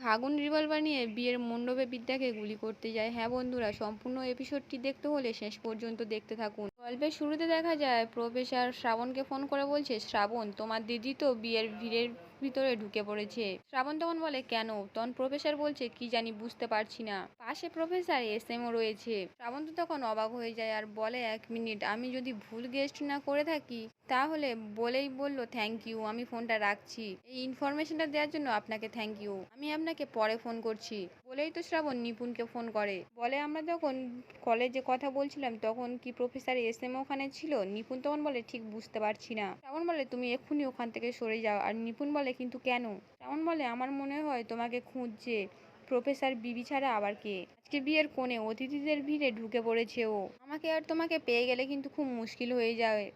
ফাগুন রিভলভার নিয়ে বিয়ের মণ্ডপে বিদ্যাকে গুলি করতে যায়। হ্যাঁ বন্ধুরা, সম্পূর্ণ এপিসোডটি দেখতে হলে শেষ পর্যন্ত দেখতে থাকুন। গল্পের শুরুতে দেখা যায় প্রফেসর শ্রাবণকে ফোন করে বলছে, শ্রাবণ, তোমার দিদি তো বিয়ের ভিড়ের ভিতরে ঢুকে পড়েছে। শ্রাবণ তখন বলে, কেন? তখন প্রফেসর বলছে, কি জানি, বুঝতে পারছি না। পাশে প্রফেসর এসএমও রয়েছে। শ্রাবণ তো তখন অবাক হয়ে যায় আর বলে, 1 মিনিট, আমি যদি ভুল গেস্ট না করে থাকি তাহলে। বলেই বলল, থ্যাংক ইউ, আমি ফোনটা রাখছি। এই ইনফরমেশনটা দেওয়ার জন্য আপনাকে থ্যাংক ইউ, আমি আপনাকে পরে ফোন করছি। বলেই তো শ্রাবণ নিপুণকে ফোন করে। বলে, আমরা যখন কলেজে কথা বলছিলাম তখন কি প্রফেসর এসএম ওখানে ছিল? নিপুণ তখন বলে, ঠিক বুঝতে পারছি না। শ্রাবণ বলে, তুমি এক্ষুনি ওখান থেকে সরে যাও। আর নিপুণ বলে, কিন্তু কেন? শ্রাবণ বলে, আমার মনে হয় তোমাকে খুঁজছে প্রফেসর বিবি ছাড়া আবার কে? আজকে বিয়ের কোণে অতিথিদের ভিড়ে ঢুকে পড়েছে ও। আমাকে আর তোমাকে পেয়ে গেলে কিন্তু খুব মুশকিল হয়ে যায়।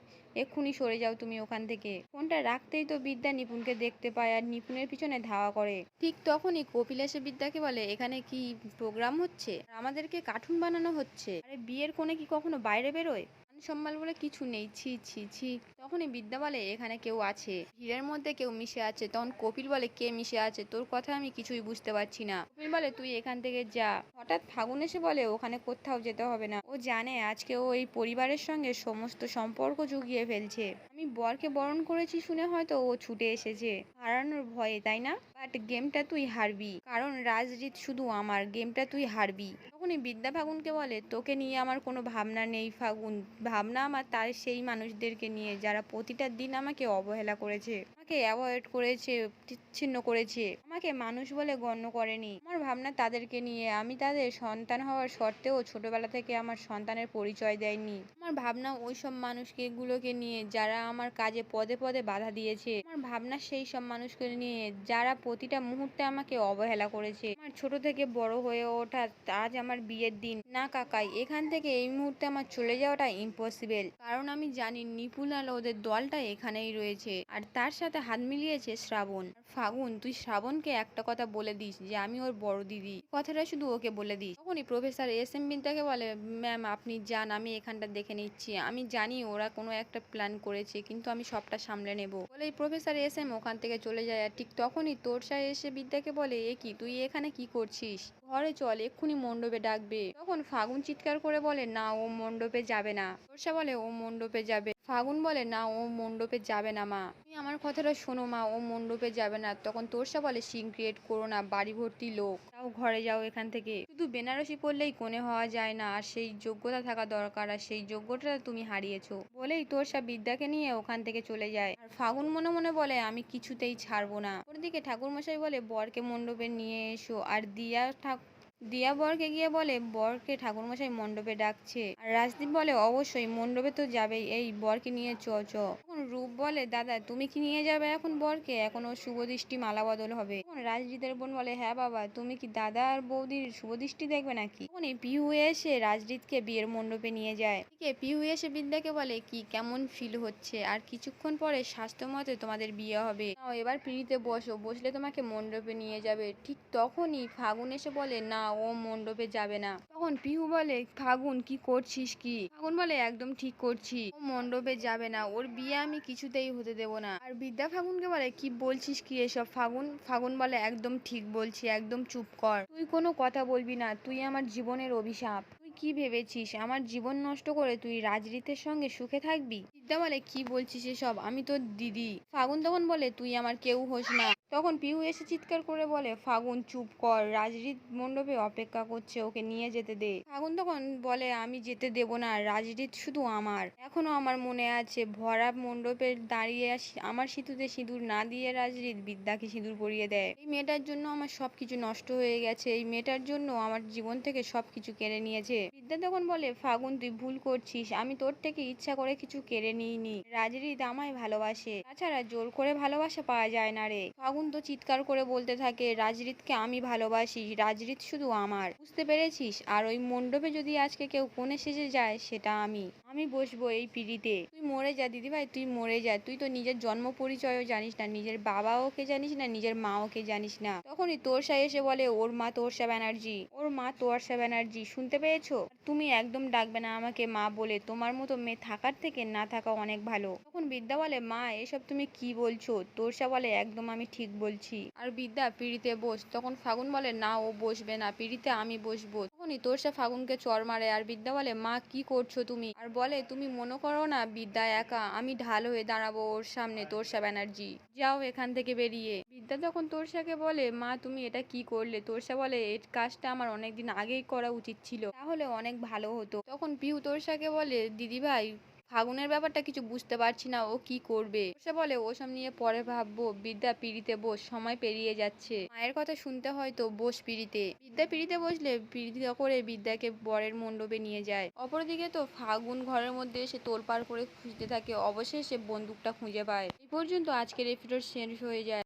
এক্ষুনি সরে যাও তুমি ওখান থেকে। ফোনটা রাখতেই তো বিদ্যা নিপুণকে দেখতে পায় আর নিপুণের পিছনে ধাওয়া করে। ঠিক তখনই কপিল এসে বিদ্যাকে বলে, এখানে কি প্রোগ্রাম হচ্ছে? আর আমাদেরকে কার্টুন বানানো হচ্ছে? আরে বিয়ের কোণে কি কখনো বাইরে বেরোয়? সম্মান বলে কিছু নেই, ছি ছি ছি। তখনই বিদ্যা বলে, এখানে কেউ আছে, ভিড়ের মধ্যে কেউ মিশে আছে। তখন কপিল বলে, কে মিশে আছে? তোর কথা আমি কিছুই বুঝতে পারছি না। কপিল বলে, তুই এখান থেকে যা। হঠাৎ ফাগুন এসে বলে, ওখানে কোথাও যেতে হবে না। ও জানে আজকে ও এই পরিবারের সঙ্গে সমস্ত সম্পর্ক জুগিয়ে ফেলছে। আমি বরকে বরণ করেছি শুনে হয়তো ও ছুটে এসেছে হারানোর ভয়ে, তাই না? বাট গেমটা তুই হারবি, কারণ রাজজিৎ শুধু আমার, গেমটা তুই হারবি। তখনই বিদ্যা ফাগুনকে বলে, তোকে নিয়ে আমার কোনো ভাবনা নেই ফাগুন, ভাবনা আমার তার সেই মানুষদেরকে নিয়ে যারা প্রতিটা দিন আমাকে অবহেলা করেছে, আমাকে অ্যাভয়েড করেছে, বিচ্ছিন্ন করেছে, আমাকে মানুষ বলে গণ্য করেনি। আমার ভাবনা তাদেরকে নিয়ে। আমি তাদের সন্তান হওয়ার সত্ত্বেও ছোটবেলা থেকে আমার সন্তানের পরিচয় দেয়নি। আমার ভাবনা ওইসব মানুষকে গুলোকে নিয়ে যারা আমার কাজে পদে পদে বাধা দিয়েছে। আমার ভাবনা সেই সব মানুষকে নিয়ে যারা প্রতিটা মুহূর্তে আমাকে অবহেলা করেছে। আমার ছোট থেকে বড় হয়ে ওঠা, আজ আমার বিয়ের দিন। না কাকাই, এখান থেকে এই মুহূর্তে আমার চলে যাওয়াটা ইম্পসিবল, কারণ আমি জানি নিপুণ আর ওদের দলটা এখানেই রয়েছে আর তার সাথে হাত মিলিয়েছে শ্রাবণ। ফাগুন, তুই শ্রাবণকে একটা কথা বলে দিস যে আমি ওর বড় দিদি, কথাটা শুধু ওকে বলে দিস। তখনই প্রফেসর এসএম বিদ্যাকে বলে, ম্যাম আপনি যান, আমি এখানটা দেখে নিচ্ছি। আমি জানি ওরা কোনো একটা প্ল্যান করেছে, কিন্তু আমি সবটা সামলে নেব। বলে প্রফেসর এসএম ওখান থেকে চলে যায়। আর ঠিক তখনই তোরসা এসে বিদ্যাকে বলে, এ কি, তুই এখানে কি করছিস? ঘরে চল, এক্ষুনি মণ্ডপে ডাকবে। তখন ফাগুন চিৎকার করে বলে, না ও মণ্ডপে যাবে না। তোরসা বলে, ও মণ্ডপে যাবে। ফাগুন বলে, না ও মণ্ডপে যাবে না মা, তুমি আমার কথাটা শোনো মা, ও মণ্ডপে যাবে না। তখন তোরসা বলে, সিন ক্রিয়েট করো না, বাড়ি ভর্তি লোক, যাও ঘরে যাও এখান থেকে। শুধু বেনারসি পড়লেই কোণে হওয়া যায় না, আর সেই যোগ্যতা থাকা দরকার, আর সেই যোগ্যতা তুমি হারিয়েছো। বলেই তোরসা বিদ্যাকে নিয়ে ওখান থেকে চলে যায়। আর ফাগুন মনে মনে বলে, আমি কিছুতেই ছাড়বো না। ওদিকে ঠাকুরমশাই বলে, বরকে মণ্ডপে নিয়ে এসো। আর দিয়া বরকে গিয়ে বলে, বরকে ঠাকুরমশাই মণ্ডপে ডাকছে। আর রাজদীপ বলে, অবশ্যই মণ্ডপে তো যাবেই, এই বরকে নিয়ে চ চ। তখন রূপ বলে, দাদা তুমি কি নিয়ে যাবে এখন বরকে? এখন ওর শুভদৃষ্টি মালা বদল হবে। তখন রাজদীপের বোন বলে, হ্যাঁ বাবা, তুমি কি দাদা আর বৌদির শুভদৃষ্টি দেখবে নাকি? তখন এই পিহু এসে রাজদীপকে বিয়ের মণ্ডপে নিয়ে যায়। পিহু এসে বিদ্যাকে বলে, কি কেমন ফিল হচ্ছে? আর কিছুক্ষণ পরে স্বাস্থ্য মতে তোমাদের বিয়ে হবে, নাও এবার পিঁড়িতে বসো, বসলে তোমাকে মণ্ডপে নিয়ে যাবে। ঠিক তখনই ফাগুন এসে বলে, না ও মণ্ডপে যাবে না। তখন পিহু বলে, ফাগুন কি করছিস কি? ফাগুন বলে, একদম ঠিক করছি, ও মণ্ডপে যাবে না, ওর বিয়ে আমি কিছুতেই হতে দেব না। আর বিদ্যা ফাগুনকে বলে, কি বলছিস কি এসব ফাগুন? ফাগুন বলে, একদম ঠিক বলছি, একদম চুপ কর, তুই কোনো কথা বলবি না, তুই আমার জীবনের অভিশাপ। তুই কি ভেবেছিস আমার জীবন নষ্ট করে তুই রাজরীতের সঙ্গে সুখে থাকবি? বিদ্যা বলে, কি বলছিস এসব, আমি তোর দিদি। ফাগুন তখন বলে, তুই আমার কেউ হোস না। তখন পিহু এসে চিৎকার করে বলে, ফাগুন চুপ কর, রাজরীত মণ্ডপে অপেক্ষা করছে, ওকে নিয়ে যেতে দে। ফাগুন তখন বলে, আমি যেতে দেব না, রাজরীত শুধু আমার। এখনো আমার মনে আছে ভরা মণ্ডপে দাঁড়িয়ে আমার সিঁথিতে সিঁদুর না দিয়ে রাজরীত বিদ্যাকে সিঁদুর পরিয়ে দেয়। এই মেয়েটার জন্য আমার সবকিছু নষ্ট হয়ে গেছে, এই মেয়েটার জন্য আমার জীবন থেকে সবকিছু কেড়ে নিয়েছে। বিদ্যা তখন বলে, ফাগুন তুই ভুল করছিস, আমি তোর থেকে ইচ্ছা করে কিছু কেড়ে নিইনি, রাজরীত আমায় ভালোবাসে, তাছাড়া জোর করে ভালোবাসা পাওয়া যায় না রে। ফাগুন তো চিৎকার করে বলতে থাকে, রাজরীতকে আমি ভালোবাসি, রাজরীত শুধু আমার, বুঝতে পেরেছিস? আর ওই মণ্ডপে যদি আজকে কেউ কোণে সেজে যায় সেটা আমি বসবো এই পিঁড়িতে। তুই মরে যা দিদিভাই, তুই মরে যা, তুই তো নিজের জন্ম পরিচয়ও জানিস না, নিজের বাবা ওকে জানিস না, নিজের মা ওকে জানিস না। তখনই তোরসা এসে বলে, ওর মা তোরসা ব্যানার্জি, ওর মা তোরসা ব্যানার্জি, শুনতে পেয়েছো? তুমি একদম ডাকবে না আমাকে মা বলে, তোমার মতো মেয়ে থাকার থেকে না থাকা অনেক ভালো। তখন বিদ্যা বলে, মা এসব তুমি কি বলছো? তোরসা বলে, একদম আমি ঠিক বলছি। আর বিদ্যা পিড়িতে বস। তখন ফাগুন বলে না ও বসবে না, পিড়িতে আমি বসবো। তখনই তোরসা ফাগুনকে চড় মারে আর বিদ্যা বলে মা কি করছো তুমি? আর বলে তুমি মনে করো না বিদ্যা একা, আমি ঢাল হয়ে দাঁড়াবো ওর সামনে, তোরসা ব্যানার্জি যাও এখান থেকে বেরিয়ে। বিদ্যা তখন তোরসাকে বলে মা তুমি এটা কি করলে? তোরসা বলে এই কাজটা আমার অনেকদিন আগেই করা উচিত ছিল, তাহলে অনেক ভালো হতো। তখন পিহু তোরসাকে বলে দিদি ভাই ফাগুনের ব্যাপারটা কিছু বুঝতে পারছি না, ও কি করবে। সে বলে ওসব নিয়ে পরে ভাববো, বিদ্যা পিড়িতে বস, সময় পেরিয়ে যাচ্ছে। মায়ের কথা শুনতে হয় তো, বস পিড়িতে। বিদ্যা পিড়িতে বসলে পিড়িতে করে বিদ্যাকে বরের মণ্ডপে নিয়ে যায়। অপরদিকে তো ফাগুন ঘরের মধ্যে এসে তোলপাড় করে খুঁজতে থাকে, অবশেষে বন্দুকটা খুঁজে পায়। এই পর্যন্ত আজকের এপিসোড শেষ হয়ে যায়।